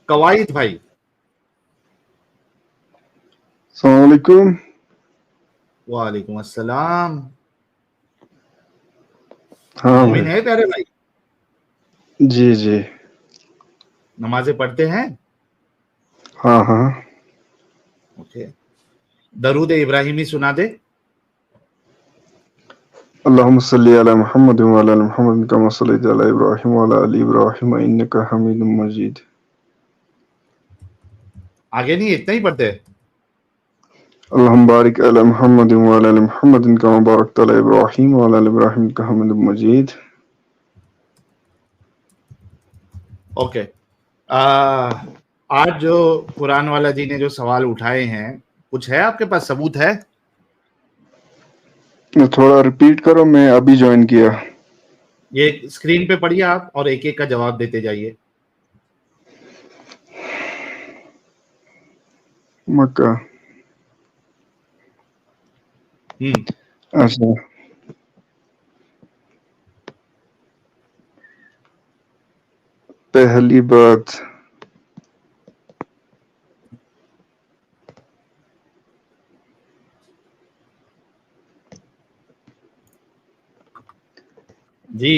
قواعد بھائی. السلام علیکم. وعلیکم السلام. ہاں مومن ہے پیارے بھائی؟ جی جی. نمازیں پڑھتے ہیں؟ ہاں ہاں. اوکے. درود ابراہیمی سنا دے. اللہم صلی علی محمد وعلی آل محمد کما صلیت علی ابراہیم وعلی آل ابراہیم انک حمید مجید. آگے نہیں اتنا ہی پڑھتے؟ اللہم بارک علی محمد وعلی آل محمد کما بارکت علی ابراہیم وعلی آل ابراہیم انک حمید مجید. اوکے. آج جو قرآن والا جی نے جو سوال اٹھائے ہیں، کچھ ہے آپ کے پاس ثبوت ہے؟ تھوڑا ریپیٹ کرو، میں ابھی جوائن کیا. یہ اسکرین پہ پڑھیے آپ اور ایک ایک کا جواب دیتے جائیے. مکہ. اچھا. پہلی بات جی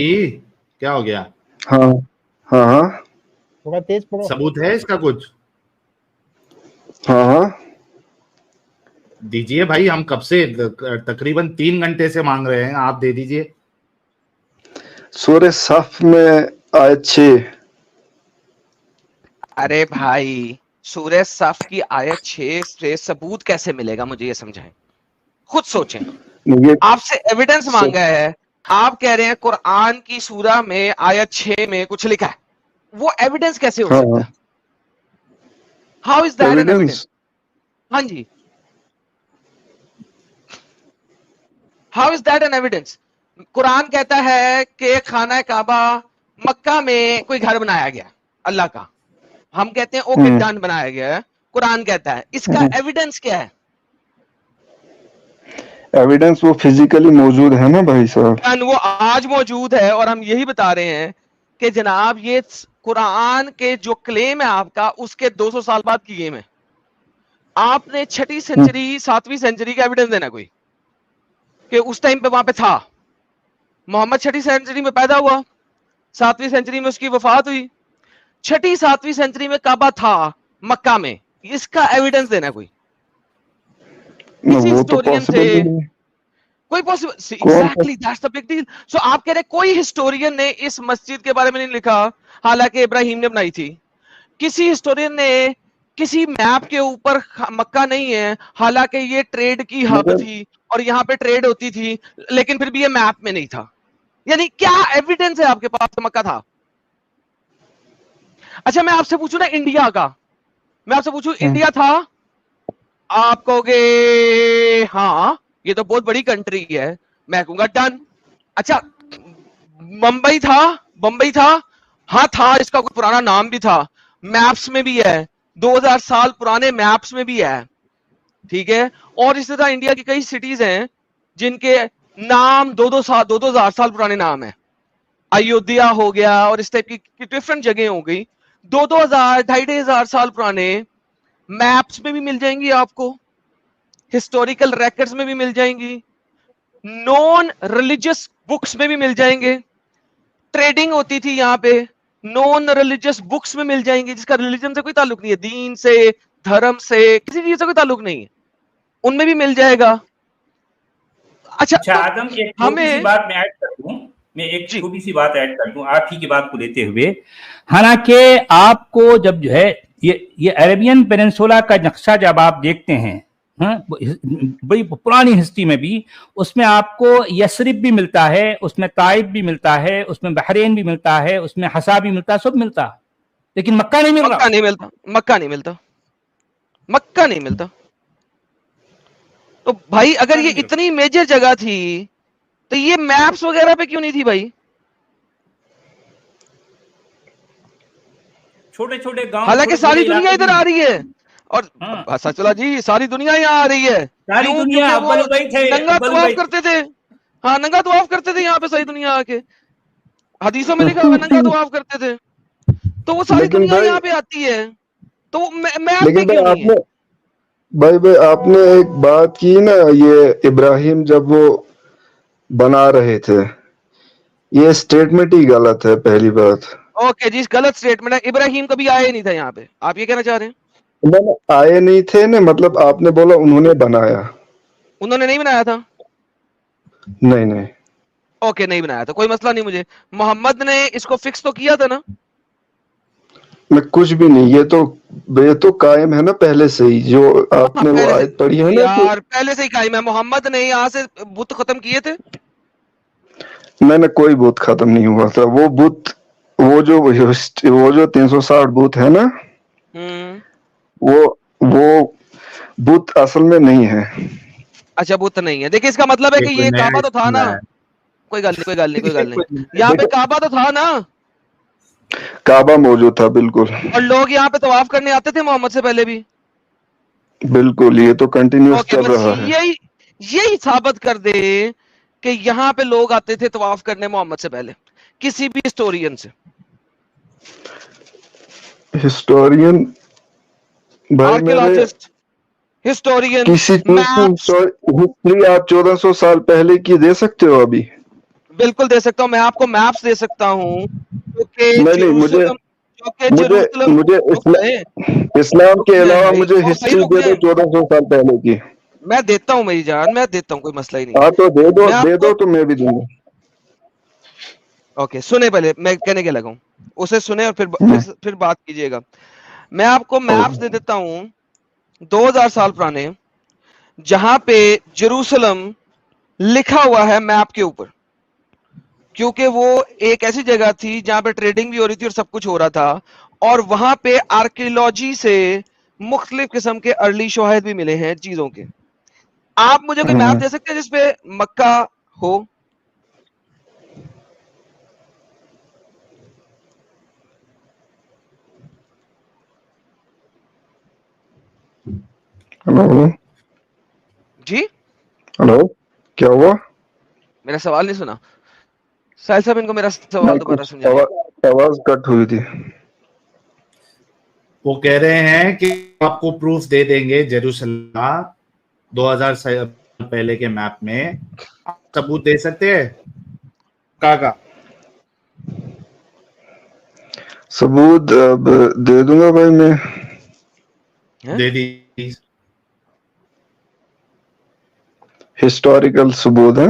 کیا ہو گیا؟ ہاں ہاں ہاں. تھوڑا تیز پڑھو. ثبوت ہے اس کا کچھ؟ ہاں ہاں. دیجئے بھائی، ہم کب سے تقریباً 3 گھنٹے سے مانگ رہے ہیں، آپ دے دیجئے. سورہ صف میں آیت 6. ارے بھائی، سورہ صف کی آیت 6 سے ثبوت کیسے ملے گا؟ مجھے یہ سمجھائیں، خود سوچیں. آپ سے ایویڈنس مانگا ہے، آپ کہہ رہے ہیں قرآن کی سورہ میں آیت 6 میں کچھ لکھا ہے. وہ ایویڈنس کیسے ہو سکتا ہے؟ How is that an evidence? ہاں جی، how is that an evidence? Quran کہتا ہے کہ خانہ کعبہ مکہ میں کوئی گھر بنایا گیا اللہ کا، ہم کہتے ہیں اوکے ڈن بنایا گیا ہے. قرآن کہتا ہے، اس کا ایویڈنس کیا ہے؟ ایویڈنس وہ فزیکلی موجود ہے نا بھائی صاحب. وہ آج موجود ہے، اور ہم یہی بتا رہے ہیں کہ جناب یہ قرآن کے جو کلیم ہے آپ کا، اس کے 200 سال بعد کی گیم ہے. آپ نے 6 سینچری 7ویں سینچری کا ایویڈنس دینا کوئی کہ اس ٹائم پہ وہاں پہ تھا. محمد 6 سینچری میں پیدا ہوا، 7ویں سینچری میں اس کی وفات ہوئی. 6 7ویں سینچری میں کعبہ تھا مکہ میں، اس کا ایویڈنس دینا کوئی. کسی وہ تو ہسٹورین سے پاسبل ہی نہیں. کوئی exactly that's the big deal. So آپ کہہ رہے کوئی ہسٹورین نے اس مسجد کے بارے میں نہیں لکھا حالانکہ ابراہیم نے بنائی تھی. کسی ہسٹورین نے کسی میپ کے اوپر مکہ نہیں ہے حالانکہ یہ ٹریڈ کی ہب تھی اور یہاں پہ ٹریڈ ہوتی تھی، لیکن پھر بھی یہ میپ میں نہیں تھا. یعنی کیا ایویڈنس ہے آپ کے پاس مکہ تھا؟ اچھا میں آپ سے پوچھوں نا انڈیا کا، میں آپ سے پوچھوں انڈیا تھا، آپ کہو گے ہاں یہ تو بہت بڑی کنٹری ہے، میں کہوں گا ڈن. اچھا بمبئی تھا، بمبئی تھا، ہاں تھا، اس کا کوئی پرانا نام بھی تھا، میپس میں بھی ہے، 2000 سال پرانے میپس میں بھی ہے، ٹھیک ہے. اور اسی طرح انڈیا کی کئی سٹیز ہیں جن کے نام 2000 سال پرانے نام ہیں. ایودھیا ہو گیا اور اس ٹائپ کی ڈفرنٹ جگہیں ہو گئی، 2000 2500 سال پرانے میپس میں بھی مل جائیں گی آپ کو، ہسٹوریکل ریکارڈز میں بھی مل جائیں گی، نون ریلیجس بکس میں بھی مل جائیں گے. ٹریڈنگ ہوتی تھی یہاں پہ، نون ریلیجس بکس میں مل جائیں گے جس کا ریلیجن سے کوئی تعلق نہیں ہے، دین سے، دھرم سے، کسی چیز سے کوئی تعلق نہیں ہے، ان میں بھی مل جائے گا. اچھا آدم، ایک چھوٹی سی بات میں ایڈ کر دوں، چھوٹی سی بات ایڈ کر دوں آپ ہی کی بات کو لیتے ہوئے. حالانکہ آپ کو جب جو ہے یہ عربین پیننسولا کا نقشہ جب آپ دیکھتے ہیں بڑی پرانی ہسٹری میں بھی، اس میں آپ کو یثرب بھی ملتا ہے، اس میں طائف بھی ملتا ہے، اس میں بحرین بھی ملتا ہے، اس میں حسا بھی ملتا ہے، سب ملتا ہے، لیکن مکہ نہیں مل رہا. مکہ نہیں ملتا، مکہ نہیں ملتا، مکہ نہیں ملتا. تو بھائی اگر یہ اتنی میجر جگہ تھی تو یہ میپس وغیرہ پہ کیوں نہیں تھی بھائی؟ چھوٹے چھوٹے گاؤں، حالانکہ ساری دنیا ادھر آ رہی ہے، اور سچلا جی ساری دنیا یہاں آ رہی ہے، ساری کیوں؟ دنیا کیونکہ وہ ابل ابئی تھے، ننگا طواف کرتے تھے. ہاں ننگا طواف کرتے تھے یہاں پہ ساری دنیا آ کے، حدیثوں میں لکھا ہوا ننگا طواف کرتے تھے. تو وہ ساری دنیا یہاں پہ آتی ہے, تو میپ پہ لیکن کیوں نہیں ہے؟ بھائی آپ نے ایک بات کی نا, یہ ابراہیم جب وہ بنا رہے تھے, یہ اسٹیٹمنٹ ہی غلط ہے پہلی بات. اوکے جی, غلط اسٹیٹمنٹ ہے. ابراہیم کبھی آیا ہی نہیں تھا یہاں پہ, آپ یہ کہنا چاہ رہے ہیں؟ آئے نہیں تھے نا, مطلب آپ نے بولا انہوں نے بنایا. انہوں نے نہیں بنایا تھا. نہیں اوکے, نہیں بنایا تھا, کوئی مسئلہ نہیں. مجھے محمد نے اس کو فکس تو کیا تھا نا. میں کچھ بھی نہیں, یہ تو قائم ہے نا پہلے سے ہی, جو آپ نے وہ آیت پڑھی ہے نا یار پہلے سے ہی قائم ہے. محمد نے یہاں سے بت ختم کیے تھے. میں کوئی بت ختم نہیں ہوا تھا. وہ بت وہ جو 360 بت ہے نا, وہ بت اصل میں نہیں ہے. اچھا بت نہیں ہے. دیکھیں اس کا مطلب ہے کہ یہ کعبہ تو تھا نا. کوئی گل نہیں. یہاں پہ کعبہ تو تھا نا. کعبہ موجود تھا بالکل. اور لوگ یہاں پہ طواف کرنے آتے تھے محمد سے پہلے بھی. بالکل, یہ تو کنٹینیوس چل رہا ہے. یہی ثابت کر دے کہ یہاں پہ لوگ آتے تھے طواف کرنے محمد سے پہلے, کسی بھی ہسٹورین سے. ہسٹورین بھائی میرے, ہسٹورین کسی چیز کی ہسٹری آپ 1400 سال پہلے کی دے سکتے ہو ابھی؟ بالکل دے سکتا ہوں. میں آپ کو میپس دے سکتا ہوں. نہیں, مجھے اسلام کے علاوہ مجھے ہسٹری دے دو 1400 سال پہلے کی. میں دیتا ہوں میری جان, میں دیتا ہوں, کوئی مسئلہ ہی نہیں. ہاں تو دے دو تو میں بھی دوں گا. اوکے سنیں, پہلے میں کہنے کے لگا ہوں, اسے سنیں اور پھر بات کیجئے گا. میں آپ کو میپس دے دیتا ہوں 2000 سال پرانے, جہاں پہ جیروسلم لکھا ہوا ہے میپ کے اوپر, کیونکہ وہ ایک ایسی جگہ تھی جہاں پہ ٹریڈنگ بھی ہو رہی تھی اور سب کچھ ہو رہا تھا, اور وہاں پہ آرکیولوجی سے مختلف قسم کے ارلی شواہد بھی ملے ہیں چیزوں کے. آپ مجھے کوئی میپ دے سکتے ہیں جس پہ مکہ ہو؟ ہلو جی ہلو, کیا ہوا؟ میرا سوال نہیں سنا ساحل صاحب, ان کو میرا سوال دوبارہ سمجھائیں. آواز کٹ ہوئی تھی. وہ کہہ رہے ہیں کہ آپ کو پروف دے دیں گے جیروسلم 2000 سال پہلے کے میپ میں. آپ ثبوت دے سکتے ہیں کا ثبوت دے دوں گا بھائی, میں دے دی. ہسٹوریکل ثبوت ہے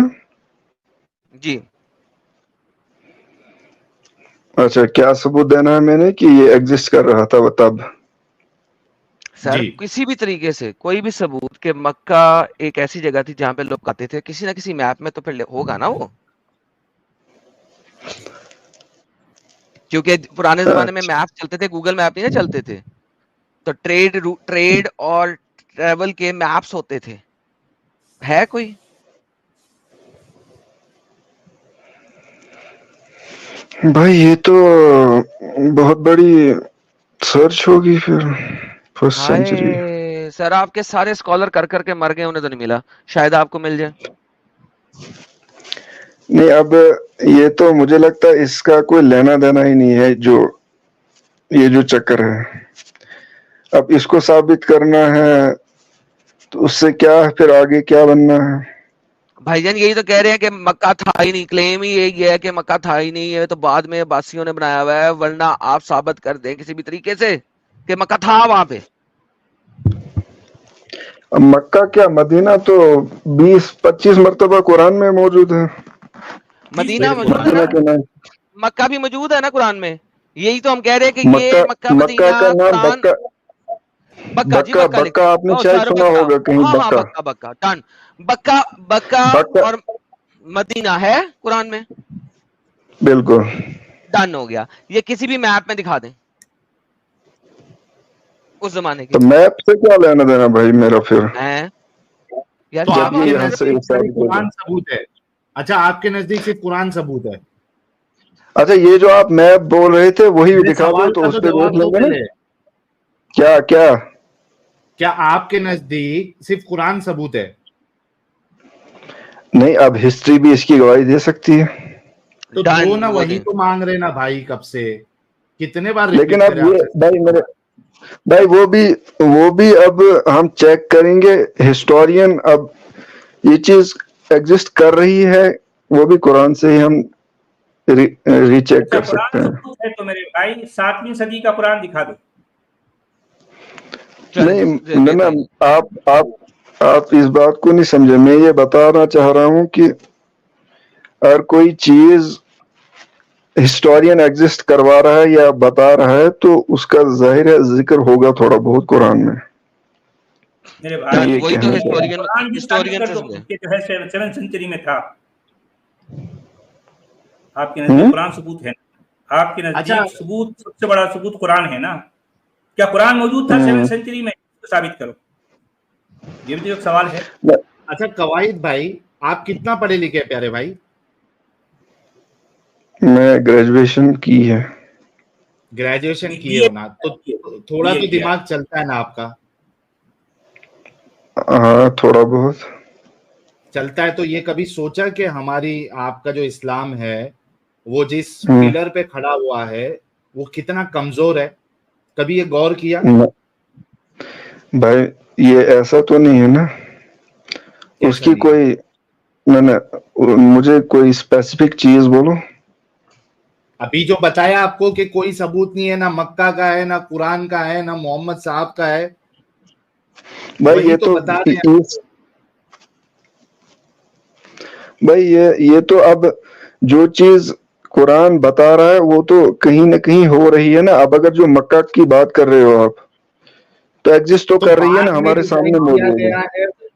جی. اچھا, کیا ثبوت دینا ہے میں نے کہ یہ ایگزسٹ کر رہا تھا وہ تب؟ سر کسی بھی طریقے سے کوئی بھی ثبوت کہ مکہ ایک ایسی جگہ تھی جہاں پہ لوگ آتے تھے, کسی نہ کسی میپ میں تو پھر ہوگا نا وہ, کیونکہ پرانے زمانے میں میپ چلتے تھے, گوگل میپ نہیں نا چلتے تھے, تو ٹریڈ اور ٹریول کے میپس ہوتے تھے. ہے کوئی؟ بھائی یہ تو بہت بڑی سرچ ہوگی پھر, فرسٹ سینچری. سر آپ کے سارے اسکالر کر کے مر گئے, انہیں تو نہیں ملا, شاید آپ کو مل جائے. نہیں, اب یہ تو مجھے لگتا ہے اس کا کوئی لینا دینا ہی نہیں ہے, یہ جو چکر ہے. اب اس کو ثابت کرنا ہے تو اس سے کیا پھر آگے کیا بننا ہے. بھائی جان یہی تو کہہ رہے ہیں کہ مکہ تھا ہی نہیں, کلیم ہی یہی ہے کہ مکہ تھا ہی نہیں ہے, تو بعد میں عباسیوں نے بنایا ہوا ہے, ورنہ آپ ثابت کر دیں کسی بھی طریقے سے کہ مکہ تھا وہاں پہ. مکہ کیا, مدینہ تو 20-25 مرتبہ قرآن میں موجود ہے. مدینہ موجود ہے نا, مکہ بھی موجود ہے نا قرآن میں. یہی تو ہم کہہ رہے ہیں کہ یہ مکہ مدینہ کا نام قرآن. بکہ جی, بکہ لکھا آپ نے شاید سنا ہوگا کہیں. ہاں بکہ ڈن. بکہ اور مدینہ ہے قرآن میں, بالکل ڈن ہو گیا. یہ کسی بھی میپ میں دکھا دیں اس زمانے کے. تو میپ سے کیا لینا دینا بھائی میرا پھر؟ تو آپ کے نزدیک قرآن ثبوت ہے؟ اچھا, آپ کے نزدیک صرف قرآن ثبوت ہے؟ اچھا, یہ جو آپ میپ بول رہے تھے وہی دکھا دو تو اس پہ دیکھ لیں گے نا. کیا آپ کے نزدیک صرف قرآن ثبوت ہے؟ نہیں, اب ہسٹری بھی اس کی گواہی دے سکتی ہے. تو دو نا, وہی تو مانگ رہے نا بھائی کب سے. कितने बार लेकिन अब ये भाई वो भी अब हम चेक करेंगे, हिस्टोरियन अब ये चीज एग्जिस्ट कर रही है, वो भी कुरान से ही हम रीचेक कर सकते हैं। तो मेरे भाई 7वीं सदी का कुरान दिखा दो। नहीं, आप इस बात को नहीं समझे। मैं ये बताना चाह रहा हूँ कि अगर कोई चीज हिस्टोरियन एग्जिस्ट करवा रहा है या बता रहा है तो उसका जाहिर है जिक्र होगा थोड़ा बहुत कुरान में। मेरे भाई वही तो हिस्टोरियन जो है 7th सेंचुरी में था। आपके नजदीक कुरान सबूत है, आपके नजदीक सबूत, सबसे बड़ा सबूत कुरान है ना। क्या कुरान मौजूद था 7th सेंचुरी में? तो साबित करो, ये भी एक सवाल है। अच्छा कवायद भाई, आप कितना पढ़े लिखे हैं प्यारे भाई? मैं ग्रेजुएशन की है। ग्रेजुएशन किए हो ना, तो थोड़ा तो दिमाग चलता है ना आपका? हाँ थोड़ा बहुत चलता है। तो ये कभी सोचा कि हमारी आपका जो इस्लाम है वो जिस पिलर पे खड़ा हुआ है वो कितना कमजोर है? कभी ये गौर किया? भाई ये ऐसा तो नहीं है ना, उसकी कोई मुझे कोई स्पेसिफिक चीज बोलो। अभी जो बताया आपको कि कोई सबूत नहीं है, ना मक्का का है, ना कुरान का है, ना मोहम्मद साहब का है, भाई ये तो बता रहे हैं। भाई ये तो अब जो चीज कुरान बता रहा है वो तो कहीं ना कहीं हो रही है ना। अब अगर जो मक्का की बात कर रहे हो आप, तो एग्जिस्ट तो कर रही है ना, हमारे सामने मौजूद है।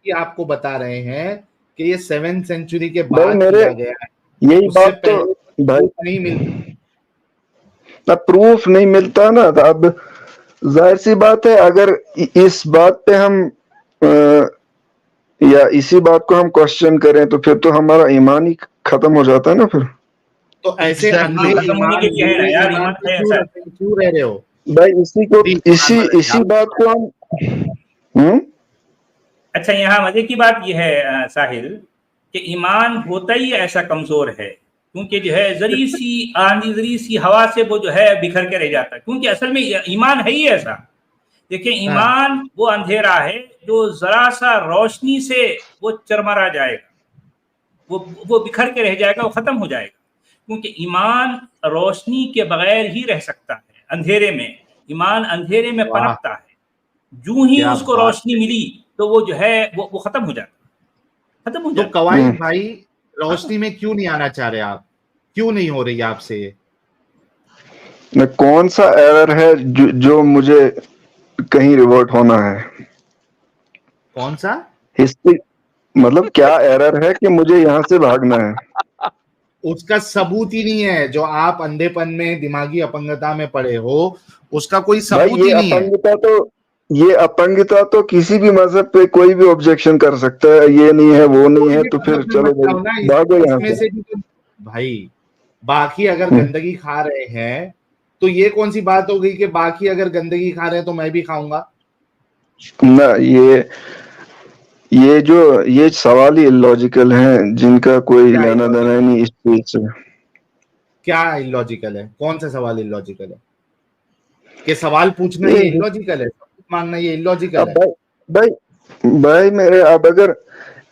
कि आपको बता रहे हैं कि ये 7th सेंचुरी के बाद किया गया है। यही बात तो भाई नहीं मिलती, प्रूफ नहीं मिलता ना। अब जाहिर सी बात है, अगर इस बात पे हम या इसी बात को हम क्वेश्चन करें तो फिर तो हमारा ईमान ही खत्म हो जाता है ना फिर। तो ऐसे अंधे ईमान क्यों रह रहे हो भाई? इसी बात को हम अच्छा, यहाँ मजे की बात यह है साहिल कि ईमान होता ही ऐसा कमजोर है क्योंकि जो है जरी सी आंधी, जरी सी हवा से वो जो है बिखर के रह जाता है, क्योंकि असल में ईमान है ही ऐसा। देखिए ईमान वो अंधेरा है जो जरा सा रोशनी से वो चरमरा जाएगा, वो बिखर के रह जाएगा, वो खत्म हो जाएगा। क्योंकि ईमान रोशनी के बगैर ही रह सकता है, अंधेरे में। ईमान अंधेरे में पनपता है, जूं ही उसको रोशनी मिली तो वो जो है वो खत्म हो जाता, खत्म हो जाता। तो कवायद भाई रोशनी में क्यों नहीं आना चाह रहे आप? क्यों नहीं हो रही आपसे ये? कौन सा एरर है जो मुझे कहीं रिवर्ट होना है? कौन सा हिस्ट्री मतलब क्या एरर है कि मुझे यहाँ से भागना है? उसका सबूत ही नहीं है। जो आप अंधेपन में, दिमागी अपंगता में पड़े हो, उसका कोई सबूत ही नहीं है। ये अपंगता तो किसी भी मजहब पे कोई भी ऑब्जेक्शन कर सकता है, ये नहीं है वो नहीं है, तो फिर चलो भागो यहाँ से। भाई बाकी अगर गंदगी खा रहे हैं तो ये कौन सी बात हो गई कि बाकी अगर गंदगी खा रहे हैं तो मैं भी खाऊंगा? ना ये सवाल ही इलॉजिकल हैं जिनका कोई लेना देना नहीं इस चीज से। क्या इलॉजिकल है? कौन सा सवाल इलॉजिकल है? कि सवाल पूछना ये इलॉजिकल है, मानना ये इलॉजिकल है? भाई मेरे, अब अगर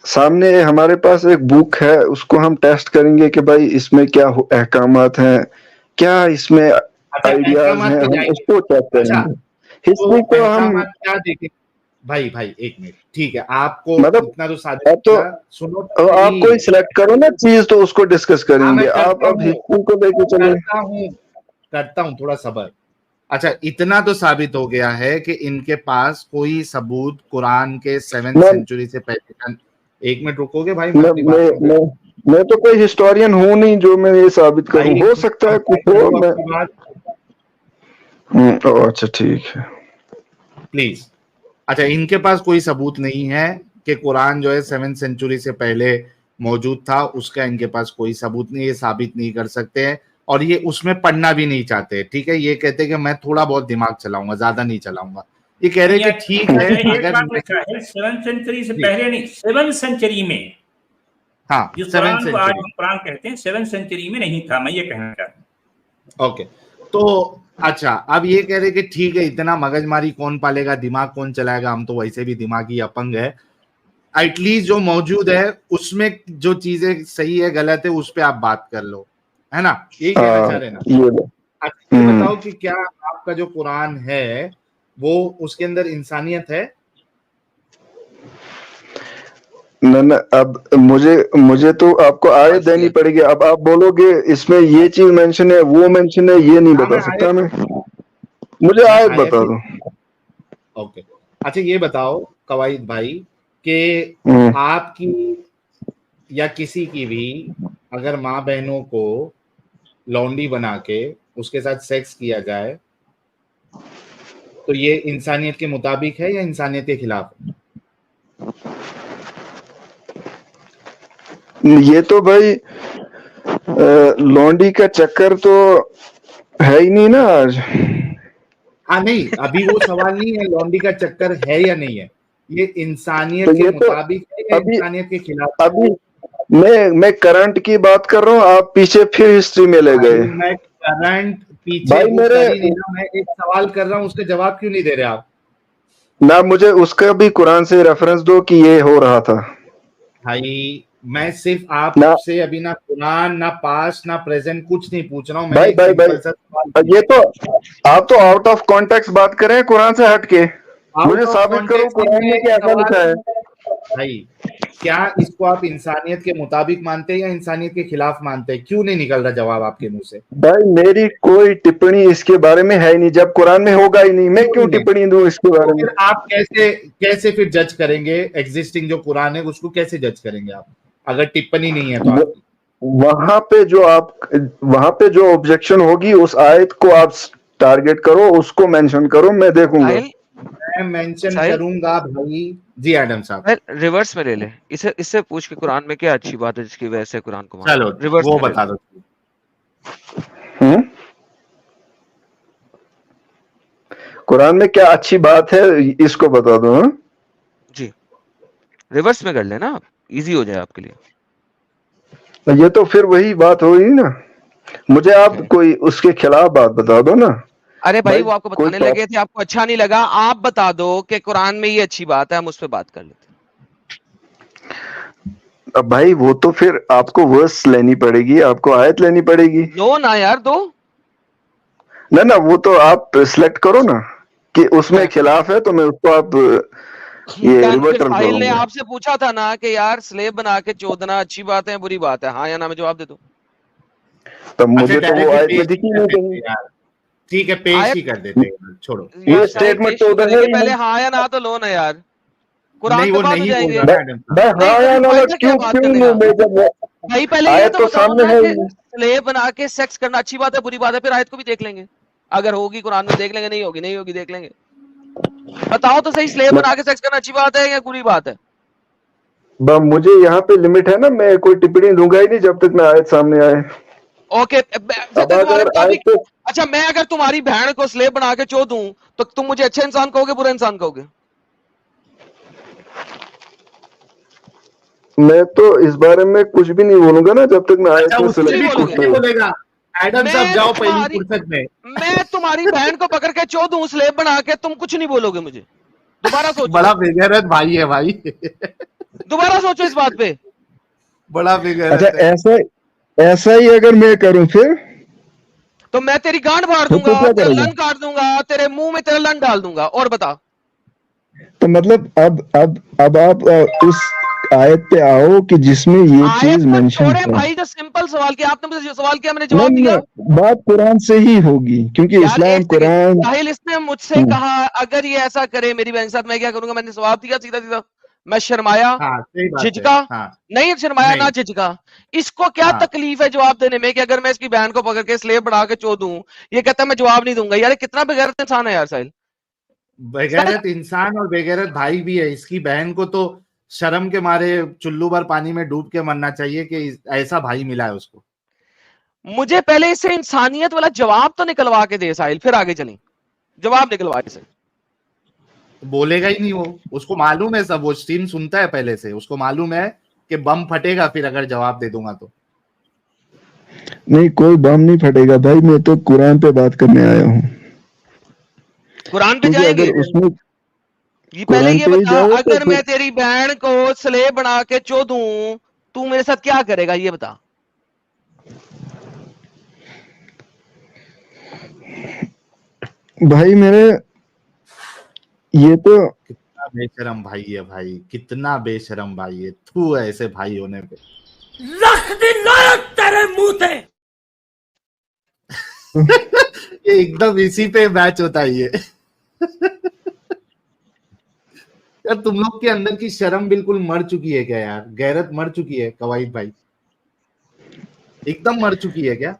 सामने हमारे पास एक बुक है, उसको हम टेस्ट करेंगे कि भाई इसमें क्या अहकामात हैं, क्या इसमें आइडियाज हैं, हम उसको चेक करेंगे। हिस्ट्री को हम क्या देखें? भाई एक मिनट, ठीक है, आपको मतलब इतना तो सुनो तो आप कोई सिलेक्ट करो ना चीज, तो उसको डिस्कस करेंगे। आप अब हिस्ट्री को लेके चले। करता हूँ थोड़ा सब्र। अच्छा, इतना तो साबित हो गया है कि इनके पास कोई सबूत कुरान के 7th सेंचुरी से पहले का। एक मिनट रुकोगे भाई? मैं तो कोई हिस्टोरियन हूँ नहीं जो मैं ये साबित करूँ। हो सकता है कुछ हो। अच्छा ठीक है, प्लीज। अच्छा, इनके पास कोई सबूत नहीं है कि कुरान जो है 7th सेंचुरी से पहले मौजूद था, उसका इनके पास कोई सबूत नहीं, ये साबित नहीं कर सकते हैं, और ये उसमें पढ़ना भी नहीं चाहते। ठीक है, ये कहते हैं कि मैं थोड़ा बहुत दिमाग चलाऊंगा, ज्यादा नहीं चलाऊंगा। ये कह रहे हैं कि ठीक है अगर 7th सेंचुरी से पहले नहीं, 7th सेंचुरी में, हाँ, जिस कुरान को आज हम कुरान कहते हैं 7th सेंचुरी में नहीं था, मैं ये कहना चाहता हूँ। ओके, तो अच्छा, अब ये कह रहे कि ठीक है, इतना मगजमारी कौन पालेगा, दिमाग कौन चलाएगा, हम तो वैसे भी दिमागी अपंग है, एटलीस्ट जो मौजूद है उसमें जो चीजें सही है गलत है उस पे आप बात कर लो, है ना, यही कहना चाह रहे हैं ना। ये अच्छा ये बताओ कि क्या आपका जो कुरान है वो उसके अंदर इंसानियत है? ना अब मुझे तो आपको आयत देनी पड़ेगी। अब आप बोलोगे इसमें ये चीज मेंशन है, वो मेंशन है, ये नहीं बता सकता मैं। मुझे आयत बता दो। ओके, अच्छा ये बताओ कवायद भाई कि आपकी या किसी की भी अगर माँ बहनों को लौंडी बना के उसके साथ सेक्स किया जाए तो ये इंसानियत के मुताबिक है या इंसानियत के खिलाफ है? ये तो भाई लौंडी का चक्कर तो है ही नहीं ना आज। हाँ नहीं, अभी वो सवाल नहीं है लौंडी का चक्कर है या नहीं है, ये इंसानियत तो के ये मुताबिक है या अभी इंसानियत के खिलाफ? अभी मैं करंट की बात कर रहा हूँ, आप पीछे फिर हिस्ट्री में ले गए। मैं करंट पीछे भाई वो कर ही नहीं रहा, मैं एक सवाल कर रहा हूँ, उसका जवाब क्यों नहीं दे रहे आप? ना मुझे उसका भी कुरान से रेफरेंस दो कि ये हो रहा था। भाई मैं सिर्फ आपसे अभी ना कुरान ना पास्ट ना प्रेजेंट कुछ नहीं पूछ रहा हूँ, मैं भाई ये तो आप तो आउट ऑफ कॉन्टेक्स्ट बात कर रहे हैं कुरान से हट के। मुझे साबित करो कुरान में क्या ऐसा लिखा है। भाई क्या इसको आप इंसानियत के मुताबिक मानते हैं या इंसानियत के खिलाफ मानते हैं? क्यों नहीं निकल रहा जवाब आपके मुंह से? भाई मेरी कोई टिप्पणी इसके बारे में है ही नहीं, जब कुरान में होगा ही नहीं, मैं क्यों टिप्पणी दूं इसके बारे में? आप कैसे फिर जज करेंगे एग्जिस्टिंग जो कुरान है उसको कैसे जज करेंगे आप अगर टिप्पणी नहीं है तो? वहां पे जो ऑब्जेक्शन होगी उस आयत को आप टारगेट करो, उसको मेंशन करो, मैं देखूंगा। मैं मेंशन करूंगा भाई। जी एडम साहब रिवर्स में ले ले, इससे पूछ के कुरान में क्या अच्छी बात है जिसकी वजह से कुरान को चलो रिवर्स वो बता दो। कुरान में क्या अच्छी बात है इसको बता दो। जी रिवर्स में कर लेना, इजी हो जाए आपके लिए। ये तो फिर वही बात हो रही ना, मुझे आप कोई उसके खिलाफ बात बता दो ना। अरे भाई वो आपको बताने लगे थे, आपको अच्छा नहीं लगा, आप बता दो कि कुरान में ये अच्छी बात है, हम उस पर बात कर लेते। अब भाई वो तो फिर आपको वर्स लेनी पड़ेगी, आपको आयत लेनी पड़ेगी। दो ना यार, दो ना वो तो आप सिलेक्ट करो ना कि उसमें खिलाफ है तो मैं उसको आप ये रिवर्टल फाइल ने आपसे पूछा था ना कि यार स्लेव बना के चोदना अच्छी बात है बुरी बात है, हाँ या ना में जवाब दे दो। तब मुझे तो वो आयत में दिखी नहीं कहीं। ठीक है पेश ही कर देते हैं, छोड़ो ये स्टेटमेंट तो उधर है ही पहले हाँ या ना तो लो ना यार, कुरान पे बात हो जाएंगे। हाँ या ना क्यों भाई पहले ये तो सामने है, स्लेव बना के सेक्स करना अच्छी बात है बुरी बात है, फिर आयत को भी देख लेंगे, अगर होगी कुरान में देख लेंगे, नहीं होगी देख लेंगे। बताओ तो सही, स्लेव बना के सेक्स करना अच्छी बात है या बुरी बात है? मुझे यहाँ पे लिमिट है ना, मैं कोई टिप्पणी दूंगा ही नहीं जब तक मैं आयत सामने आए। ओके अच्छा मैं अगर तुम्हारी बहन को स्लेव बना के चो दूं तो तुम मुझे अच्छे इंसान कहोगे बुरा इंसान कहोगे? मैं तो इस बारे में कुछ भी नहीं बोलूंगा ना जब तक मैं आयत में बोलेगा। एडम साहब जाओ पहली फुर्सत में। मैं तुम्हारी बहन को पकड़ के चो दूं स्लेव बना के, तुम कुछ नहीं बोलोगे मुझे? दोबारा सोचो। बड़ा बेगैरत भाई है भाई। दोबारा सोचो इस बात पे। बड़ा बेगैरत। अच्छा ऐसा ही अगर मैं करूं फिर तो मैं तेरी गांड फाड़ दूंगा, तेरा लन काट दूंगा, तेरे मुंह में तेरा लन डाल दूंगा। और बता तो मतलब अब आप उस आयत पे आओ कि जिसमें ये चीज मेंशन है। भाई जो सिंपल सवाल किया आपने, मुझे सवाल किया मैंने जवाब दिया। बात कुरान से ही होगी क्योंकि इस्लाम कुरान। साहिल इसने मुझसे कहा अगर ये ऐसा करे मेरी बहन के साथ मैं क्या करूंगा, मैंने जवाब दिया सीधा मैं शर्माया, झिझका नहीं, शर्माया ना झिझका। इसको क्या तकलीफ है जवाब देने में कि अगर मैं इसकी बहन को पकड़ के स्लेव बढ़ा के चो दूं, ये कहता है मैं जवाब नहीं दूंगा। यार कितना बेगैरत इंसान है यार साहिल। बेगैरत इंसान और बेगैरत भाई भी है। इसकी बहन को तो शर्म के मारे चुल्लू भर पानी में डूब के मरना चाहिए कि ऐसा भाई मिला है उसको। मुझे पहले इससे इंसानियत वाला जवाब तो निकलवा के दे साहिल, फिर आगे चलें। जवाब निकलवा के। बोलेगा ही नहीं वो, उसको मालूम है सब, वो स्ट्रीम सुनता है पहले से, उसको मालूम है कि बम फटेगा फिर अगर जवाब दे दूंगा तो। नहीं, कोई बम नहीं फटेगा भाई, मैं तो कुरान पे बात करने आया हूँ। कुरान पे क्योंकि जाएंगे? अगर उसमें ये पहले कुरान ये पे ही बता, जाओ तो अगर फिर मैं तेरी बहन को स्लेव बना के चो दूं, तू मेरे साथ क्या करेगा ये बता। भाई मेरे, ये तो कितना बेशरम भाई है भाई, कितना बेशरम भाई है, तू ऐसे भाई होने पे लख दिन लायक तेरे मुंह थे। ये एकदम इसी पे मैच होता है ये। यार तुम लोग के अंदर की शर्म बिल्कुल मर चुकी है क्या यार? गैरत मर चुकी है कवाइद भाई, एकदम मर चुकी है क्या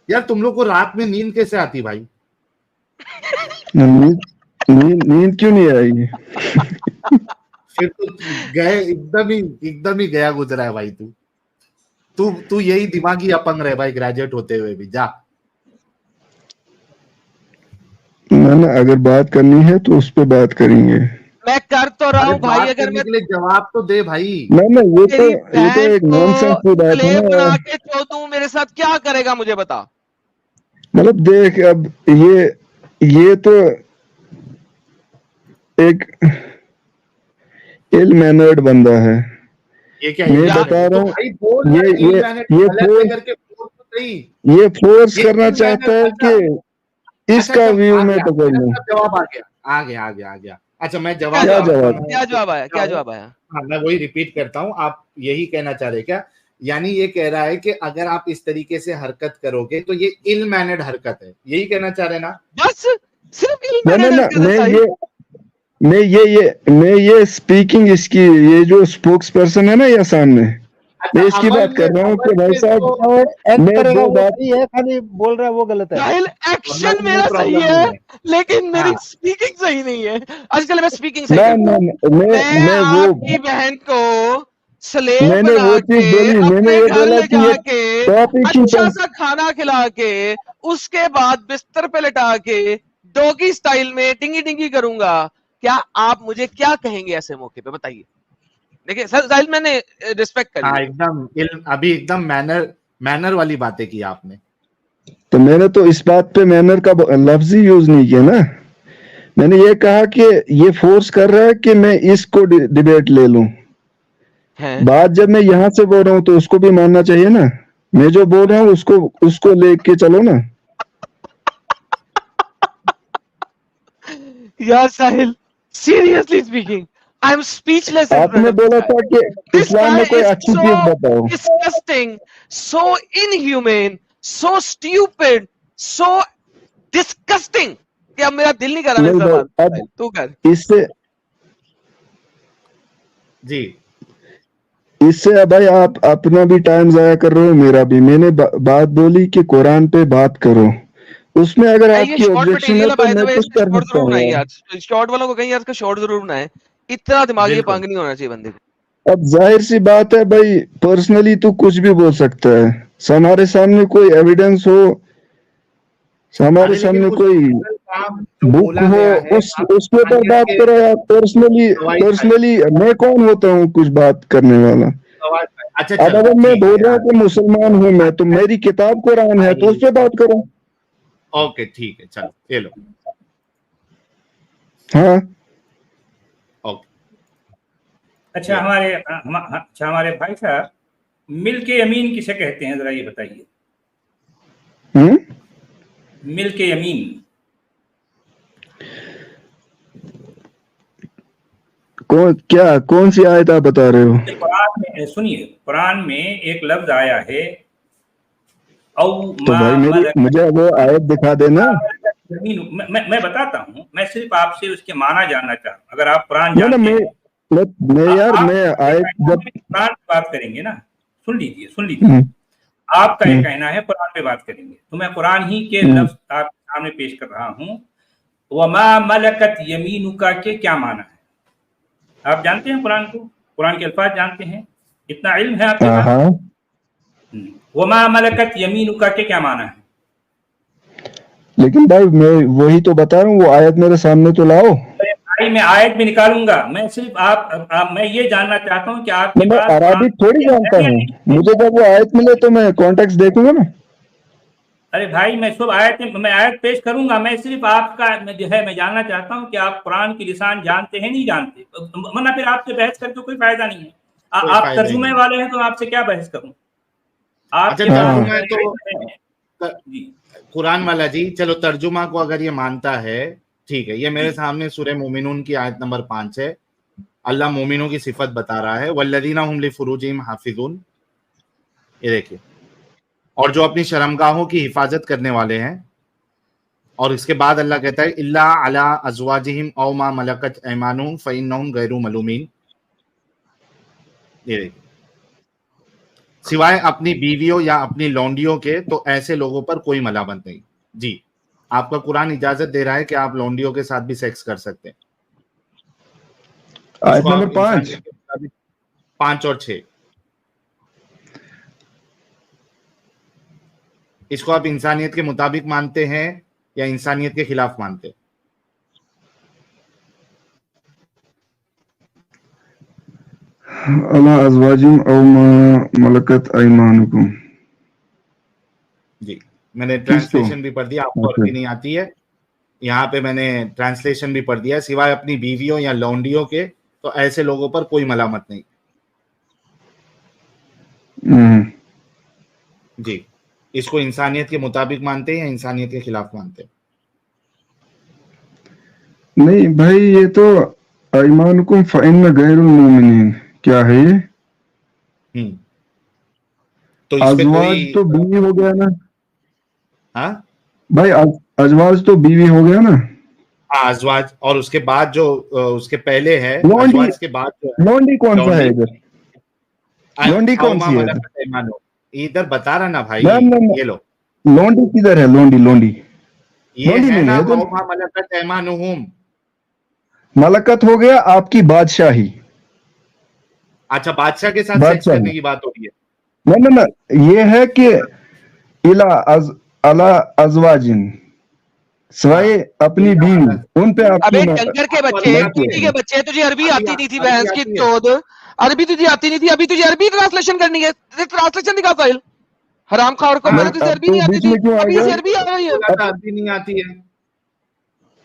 यार? तुम लोग को रात में नींद कैसे आती भाई? नींद क्यों नहीं आएगी? फिर तो गए एकदम ही गया गुजरा है भाई। तू यही दिमागी अपंग रहे भाई, ग्रेजुएट होते हुए भी। जा ना, अगर बात करनी है तो उस पे बात करेंगे। मैं कर तो रहा हूँ भाई, बात अगर करने मैं के लिए जवाब तो दे भाई। ना, ये तेरी तो बहन एक को नॉनसेंस की बात है स्लेव ना। बना के चो दूं, मेरे साथ क्या करेगा मुझे बता। मतलब देख, अब ये तो एक इल मैनर्ड बंदा है। ये क्या मैं यार, बता रहा हूँ, भाई बोल ये करके बोल तो सही। ये फोर्स ये करना ill चाहता mannered, है अच्छा कि इसका अच्छा व्यू आ में गया, पकड़ लूं। जवाब आ गया। अच्छा मैं क्या जवाब जवाब आया? क्या जवाब आया? हाँ मैं वही रिपीट करता हूँ। आप यही कहना चाह रहे क्या? यानी ये कह रहा है कि अगर आप इस तरीके से हरकत करोगे तो ये इल मैनर्ड हरकत है, यही कहना चाह रहे ना? बस सिर्फ इल ना, मैनर्ड हरकत है साहिल। मैं ये स्पीकिंग, इसकी ये जो स्पोक्स पर्सन है ना ये सामने, मैं इसकी अमल बात कर रहा हूँ कि अमल भाई में साहब, तो एक्ट मैं करेगा दो वो बात सही है, खाली बोल रहा है वो गलत है। साहिल अमल एक्शन में मेरा सही प्रॉब्लम है, नहीं है। लेकिन मेरी हाँ स्पीकिंग सही नहीं है। आजकल मैं स्पीकिंग सही ना करता हूँ। मैं वो आपकी बहन को स्लेव मैंने बना वो चीज के बोली, मैंने अपने ये घर बोला ले कि ये जाके टॉपिक ही अच्छा सा खाना खिला के उसके बाद बिस्तर पे लिटा के डॉगी स्टाइल में टिंगी टिंगी करूंगा। क्या आप मुझे क्या कहेंगे ऐसे मौके पे बताइए? देखिए सर साहिल, मैंने रिस्पेक्ट कर हाँ ली। अभी एकदम मैनर वाली बातें की आपने। तो मैंने तो इस बात पे मैनर का लफ्ज ही यूज नहीं किया ना। मैंने ये कहा कि ये फोर्स कर रहा है कि मैं इसको डिबेट ले लूं। बात जब मैं यहाँ से बोल रहा हूँ तो उसको भी मानना चाहिए ना। मैं जो बोल रहा हूँ उसको लेके चलो ना। यार Sahil, seriously speaking, I am speechless in front आपने ऑफ बोला था कि दिस इस्लाम गाय में कोई इज अच्छी सो चीज बताओ। Disgusting, so inhuman, so stupid, so disgusting कि अब मेरा दिल नहीं कर रहा नहीं मेरे भाई, साथ बात। अब तू कर। इससे भाई आप अपना भी टाइम जाया कर रहे हो, मेरा भी। मैंने बात बोली कि कुरान पे बात करो, उसमें अगर ये आपकी शॉर्ट ऑब्जेक्शन है मटेरियल है तो बाय द मैं वे, कुछ इसका कर शॉर्ट सकता जरूर हूँ बनाए यार। यार। शॉर्ट वालों को कहीं यार इसका शॉर्ट जरूर बनाए। इतना दिमागी बिल्कुल। पंग नहीं होना चाहिए बंदे को। अब जाहिर सी बात है भाई, पर्सनली तू कुछ भी बोल सकता है। हमारे सामने कोई एविडेंस हो, हमारे अरे लेकिन सामने उस कोई काम जो बुक बोला हो, गया है उसके ऊपर इंसानियत बात के करो यार। गवाही है। पर्सनली मैं कौन होता हूँ कुछ बात करने वाला? अच्छा अब चलो अगर मैं ठीक बोल है रहा हूँ यार। कि मुसलमान हूँ मैं, तो मेरी किताब कुरान है तो उस पे बात करो। ओके ठीक है, चलो ये लो। हाँ ओके। अच्छा हमारे भाई साहब, मिल्क यमीन किसे कहते हैं, जरा ये बताइए। मिल्क यमीन कौन सी आयत आप बता रहे हो? कुरान में सुनिए, कुरान में एक लफ्ज आया है औ तो भाई मुझे वो आयत दिखा देना। मैं बताता हूँ, मैं सिर्फ आपसे उसके माना जानना चाहता हूँ। अगर आप कुरान ना जानते हैं, मैं आयत जब कुरान पे बात करेंगे ना, सुन लीजिए आपका ये कहना है कुरान पे बात करेंगे, तो मैं कुरान ही के लफ्ज आपके सामने पेश कर रहा हूँ। वमा मलकत यमीनुका के क्या माना है? आप जानते हैं कुरान को, कुरान के अल्फाज जानते हैं, इतना इल्म है आपके पास? वमा मलकत यमीनुका के क्या माना है? लेकिन भाई मैं वही तो बता रहा हूँ, वो आयत मेरे सामने तो लाओ। भाई मैं आयत में निकालूंगा, मैं सिर्फ मैं ये जानना चाहता हूँ कि आपके मैं पास अरबिक थोड़ी जानता हूँ, मुझे जब वो आयत मिले तो मैं कॉन्टेक्स्ट देखूंगा ना। अरे भाई मैं सब मैं आयत पेश करूंगा, मैं सिर्फ आपका जो है मैं जानना चाहता हूँ कि आप कुरान की लिसान जानते हैं नहीं जानते, वरना फिर आपसे बहस करके कोई फायदा नहीं है। आप तर्जुमे वाले हैं तो आपसे क्या बहस करूं। अच्छा तर्जुमा तो कुरान वाला जी, चलो तर्जुमा को अगर ये मानता है ठीक है, ये मेरे सामने सूरह मोमिनून की आयत नंबर 5 है, अल्लाह मोमिनों की सिफत बता रहा है, वल्लज़ीना हुम लिफुरूजिहिम हाफिज़ून, ये देखिए, और जो अपनी शर्मगाहों की हिफाजत करने वाले हैं, और इसके बाद अल्लाह कहता है इल्ला अला अज़वाजिहिम औ मा मलकत ऐमानुहुम फ़इन्नहुम गैरु मलूमीन, ये देखिए, सिवाय अपनी बीवियों या अपनी लौंडियों के तो ऐसे लोगों पर कोई मलामत नहीं। जी, आपका कुरान इजाजत दे रहा है कि आप लौंडियों के साथ भी सेक्स कर सकते हैं। आयत नंबर 5 और 6, इसको आप इंसानियत के मुताबिक मानते हैं या इंसानियत के खिलाफ मानते हैं? अला अज़वाजिहिम औ मा मलकत ऐमानुहुम। जी, मैंने ट्रांसलेशन भी पढ़ दिया, आपको अरबी नहीं आती है, यहाँ पे मैंने ट्रांसलेशन भी पढ़ दिया, सिवाय अपनी बीवियों या लौंडियों के तो ऐसे लोगों पर कोई मलामत नहीं। जी, इसको इंसानियत के मुताबिक मानते हैं या इंसानियत के खिलाफ मानते हैं? नहीं भाई, ये तो ऐमानुकुम फ़इन्न गैरुल मोमिनीन, क्या है ये? तो इस पे कोई तो बीवी हो गया ना? हाँ भाई अजवाज तो बीवी हो गया ना? हाँ, अजवाज, और उसके बाद जो उसके पहले है लौंडी, अजवाज के बाद लौंडी कौन सा है इधर? लौंडी कौन सी है इधर? बता रहा ना भाई, ये लो, लौंडी किधर है? लौंडी ये है ना मलकत ऐमानुहुम। मलकत हो गया आपकी बादशाही। अच्छा, बादशाह के साथ सेक्स करने की बात हो रही है? ना, ये है कि अला अज़वाजिन, सिवाय अपनी बीवी, उन पे आप। अबे डंगर के बच्चे, कुत्ती के बच्चे, तुझे अरबी आती नहीं थी भैंस की चोद, अरबी तुझे आती नहीं थी, अभी तुझे अरबी ट्रांसलेशन करनी है, ट्रांसलेशन दिखा साहिल, हराम खाओर को। मैंने तुझे अरबी नहीं आती थी, अभी से अरबी आ रही है। अरबी नहीं आती है?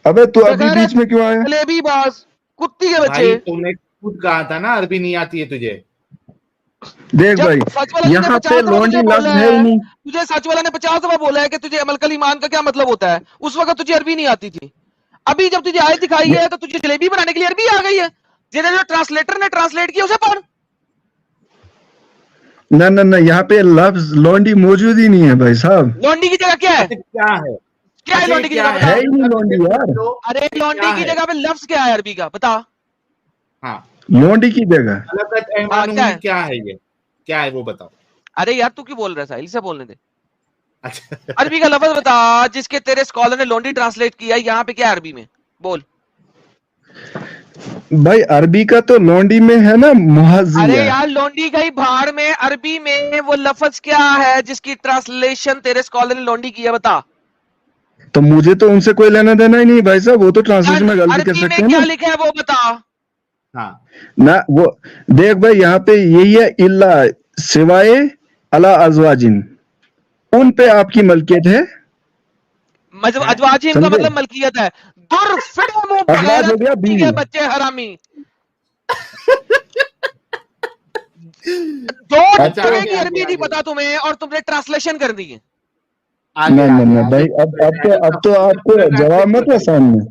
अबे तो अभी बीच में क्यों आया? जलेबी बाज कुत्ती के बच्चे। भाई तुमने खुद कहा था ना अरबी नहीं आती है तुझे। देख भाई, यहाँ पे लौंडी लफ्ज है ही नहीं। तुझे सच वाला ने 50 दफा बोला है कि तुझे अमल कल ईमान का क्या मतलब होता है, उस वक्त तुझे अरबी नहीं आती थी। अभी जब तुझे आयत दिखाई है तो तुझे जलेबी बनाने के लिए अरबी आ गई है, जिन्हें जो ट्रांसलेटर ने ट्रांसलेट किया उसे पढ़। ना, यहाँ पे लफ्ज लौंडी मौजूद ही नहीं है भाई साहब। लौंडी की जगह क्या है? क्या है लौंडी की जगह? है ही नहीं लौंडी यार। अरे लौंडी की जगह पे लफ्ज क्या है अरबी का, बता। हाँ, लौंडी की जगह क्या है? ये क्या है वो बताओ। अरे यार तू क्यों बोल रहा है, साहिल से बोलने दे। अच्छा, अरबी का लफ्ज बता जिसके तेरे स्कॉलर ने लौंडी ट्रांसलेट किया, यहाँ पे क्या है अरबी में, बोल। भाई अरबी का तो लौंडी में है ना मुहज्जिया। अरे यार लौंडी गई भाड़ में, अरबी में वो लफ्ज क्या है जिसकी ट्रांसलेशन तेरे स्कॉलर ने लौंडी किया, बता। तो मुझे तो उनसे कोई लेना देना ही नहीं भाई साहब, वो तो ट्रांसलेशन में गलती कर सकते हैं क्या लिखा है वो बता। हाँ ना, वो देख भाई यहाँ पे यही है, इल्ला सिवाय अला अज़वाजिन, उन पे आपकी मलकियत है। अज़वाजिन का मतलब मलकियत है। दुर फिर मुंह के बच्चे हरामी। दो तरह की अरबी नहीं पता तुम्हें और तुमने ट्रांसलेशन कर दी है। नहीं भाई, अब तो आपको जवाब मत है सामने।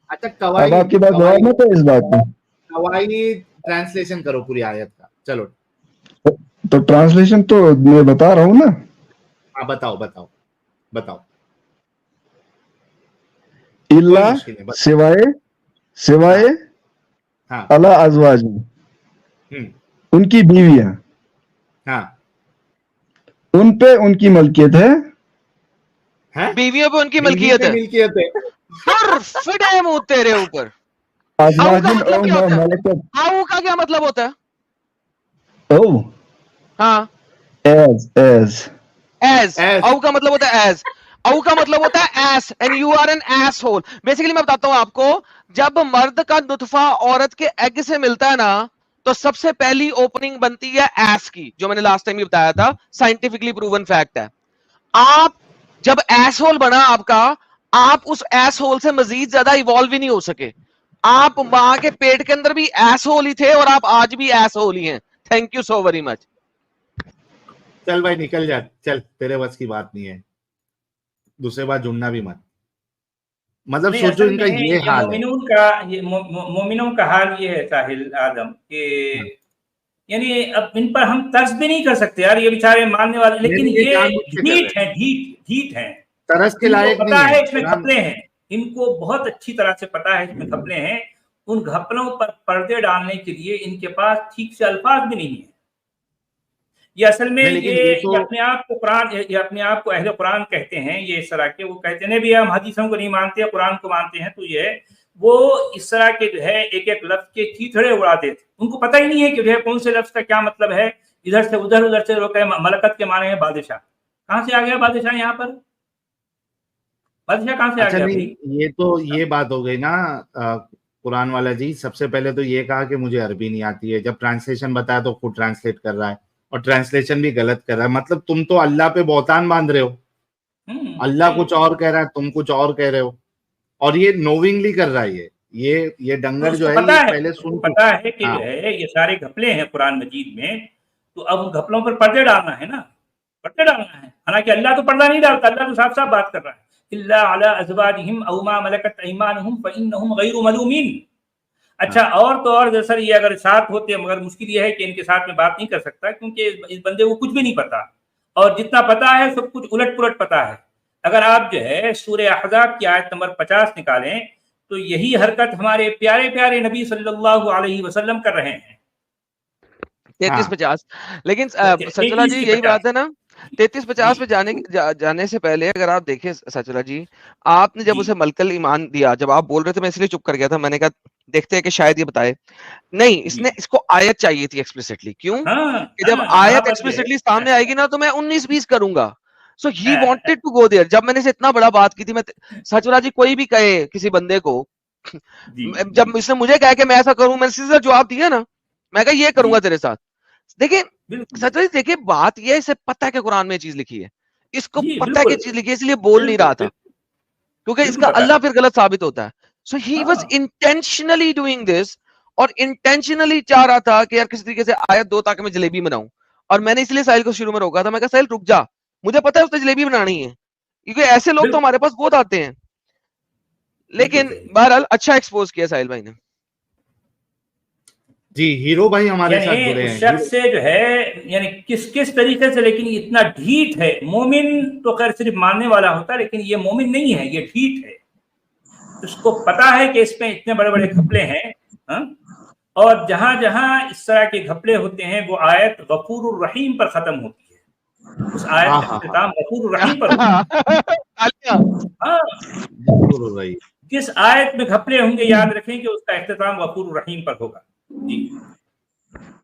अच्छा, अब आपकी बात जवाब मत है इस बात पे। कवाई ट्रांसलेशन करो पूरी आयत का, चलो। तो ट्रांसलेशन तो मैं बता रहा हूँ ना। हाँ बताओ। इल्ला सिवाय हाँ, अला अज़वाजिन, उनकी बीवियां, हाँ, उन पे उनकी मलकियत है। बीवियों पे उनकी मलकियत है। फिर मुंह तेरे ऊपर। हाउ का क्या मतलब होता है? हाँ, एज आउ का मतलब होता है एज। او کا مطلب ہوتا ہے S and U R N S ہول. بیسیکلی میں بتاتا ہوں آپ کو, جب مرد کا نطفہ عورت کے ایگ سے ملتا ہے نا تو سب سے پہلی اوپننگ بنتی ہے ایس کی, جو میں نے لاسٹ ٹائم بھی بتایا تھا, سائنٹیفکلی پروون فیکٹ ہے. آپ جب ایس ہول بنا آپ کا, آپ اس ایس ہول سے مزید زیادہ ایوالو ہی نہیں ہو سکے. آپ ماں کے پیٹ کے اندر بھی ایس ہول ہی تھے اور آپ آج بھی ایس ہول ہی ہیں. Thank you so very much. چل بھائی نکل جا, چل تیرے بس کی بات نہیں ہے, دوسرے بار جڑنا بھی مت. مطلب سوچو ان کا یہ حال ہے. مومنوں کا حال یہ ہے ساحل آدم کہ یعنی اب ان پر ہم ترس بھی نہیں کر سکتے یار, یہ بیچارے ماننے والے, لیکن یہ ڈھیٹ ہیں, ڈھیٹ ہیں, ترس کے لائق پتا نہیں ہے ہے. اس میں گھپلے ہیں, ان کو بہت اچھی طرح سے پتا ہے اس میں گھپلے ہیں. ان گھپلوں پر پردے ڈالنے کے لیے ان کے پاس ٹھیک سے الفاظ بھی نہیں ہیں. یہ اصل میں یہ اپنے آپ کو قرآن, یہ اپنے آپ کو اہل قرآن کہتے ہیں, یہ اس طرح کے وہ کہتے ہیں بھی ہم حدیثوں کو نہیں مانتے, قرآن کو مانتے ہیں. تو یہ وہ اس طرح کے جو ہے ایک ایک لفظ کے چیتھڑے اڑاتے تھے. ان کو پتہ ہی نہیں ہے کہ جو ہے کون سے لفظ کا کیا مطلب ہے. ادھر سے ادھر, ادھر سے روکے. ملکت کے معنی ہے بادشاہ. کہاں سے آ گیا بادشاہ یہاں پر؟ بادشاہ کہاں سے آ گیا؟ یہ تو یہ بات ہو گئی نا قرآن والا جی. سب سے پہلے تو یہ کہا کہ مجھے عربی نہیں آتی ہے, جب ٹرانسلیشن بتایا تو خود ٹرانسلیٹ کر رہا ہے اور ٹرانسلیشن بھی غلط کر رہا ہے. مطلب تم تو اللہ پہ بہتان باندھ رہے ہو, اللہ کچھ اور کہہ رہا ہے, تم کچھ اور کہہ رہے ہو, اور یہ نوونگلی کر رہا ہے. یہ ڈنگر جو ہے یہ پہلے سن پتا ہے کہ جو ہے یہ سارے گھپلے ہیں قرآن مجید میں, تو اب ان گھپلوں پر پردے ڈالنا ہے نا, پردے ڈالنا ہے. حالانکہ اللہ تو پردہ نہیں ڈالتا, اللہ تو صاف صاف بات کر رہا ہے, الا علی ازواجہم او ما ملکت ایمانہم فانہم غیر ملومین. اچھا, اور تو اور سر یہ اگر ساتھ ہوتے, مگر مشکل یہ ہے کہ ان کے ساتھ میں بات نہیں کر سکتا, کیونکہ اس بندے کو کچھ بھی نہیں پتا, اور جتنا پتا ہے سب کچھ الٹ پلٹ پتا ہے. اگر آپ جو ہے سورہ احزاب کی آیت نمبر 50 نکالیں تو یہی حرکت ہمارے پیارے پیارے نبی صلی اللہ علیہ وسلم کر رہے ہیں. 33-50. لیکن سچلا جی یہی بات ہے نا, 33-50 پہ جانے سے پہلے اگر آپ دیکھیں سچلا جی, آپ نے جب اسے ملکل ایمان دیا, جب آپ بول رہے تھے میں اس لیے چپ کر گیا تھا, میں نے کہا دیکھتے ہیں کہ شاید یہ بتائے نہیں, اس کو آیت چاہیے تھی ایکسپلیسٹلی. کیوں کہ جب آیت ایکسپلیسٹلی سامنے آئے گی نا تو میں 19-20 کروں گا. So he wanted to go there. جب میں نے اسے اتنا بڑا بات کی تھی, میں سچلا جی کوئی بھی کہے کسی بندے کو, جب اس نے مجھے کہا کہ میں ایسا کروں, میں نے سیدھا جواب دیا نا, میں کہا یہ کروں گا تیرے ساتھ. دیکھیں سچلا جی, دیکھیں بات یہ ہے, اسے پتہ ہے کہ قرآن میں یہ چیز لکھی ہے, اس کو پتہ ہے کہ چیز لکھی ہے, اس لیے بول نہیں رہا تھا, کیونکہ اس کا اللہ پھر غلط ثابت ہوتا ہے. So he was intentionally doing this, اور انٹینشنلی چاہ رہا تھا کہ یار کسی طریقے سے آیت دو تاکہ میں جلیبی بناؤں. اور میں نے اس لیے ساحل کو شروع میں روکا تھا, میں کہا ساحل رک جا, مجھے پتا ہے اس نے جلیبی بنانی ہے, کیونکہ ایسے لوگ تو ہمارے پاس بہت آتے ہیں. لیکن بہرحال اچھا ایکسپوز کیا ساحل بھائی نے. جی ہیرو بھائی ہمارے ساتھ جڑے ہیں. شخص سے جو ہے یعنی کس طریقے سے, لیکن اتنا ڈھیٹ ہے. مومن تو خیر صرف ماننے والا ہوتا ہے, لیکن یہ مومن نہیں ہے, یہ ڈھیٹ ہے. اس کو پتا ہے کہ اس میں اتنے بڑے بڑے گھپلے ہیں, اور جہاں جہاں اس طرح کے گھپلے ہوتے ہیں وہ آیت غفور الرحیم پر ختم ہوتی ہے. اس آیت کا اختتام غفور الرحیم پر ہوتا ہے. جس آیت میں گھپلے ہوں گے یاد رکھیں کہ اس کا اختتام غفور الرحیم پر ہوگا. جی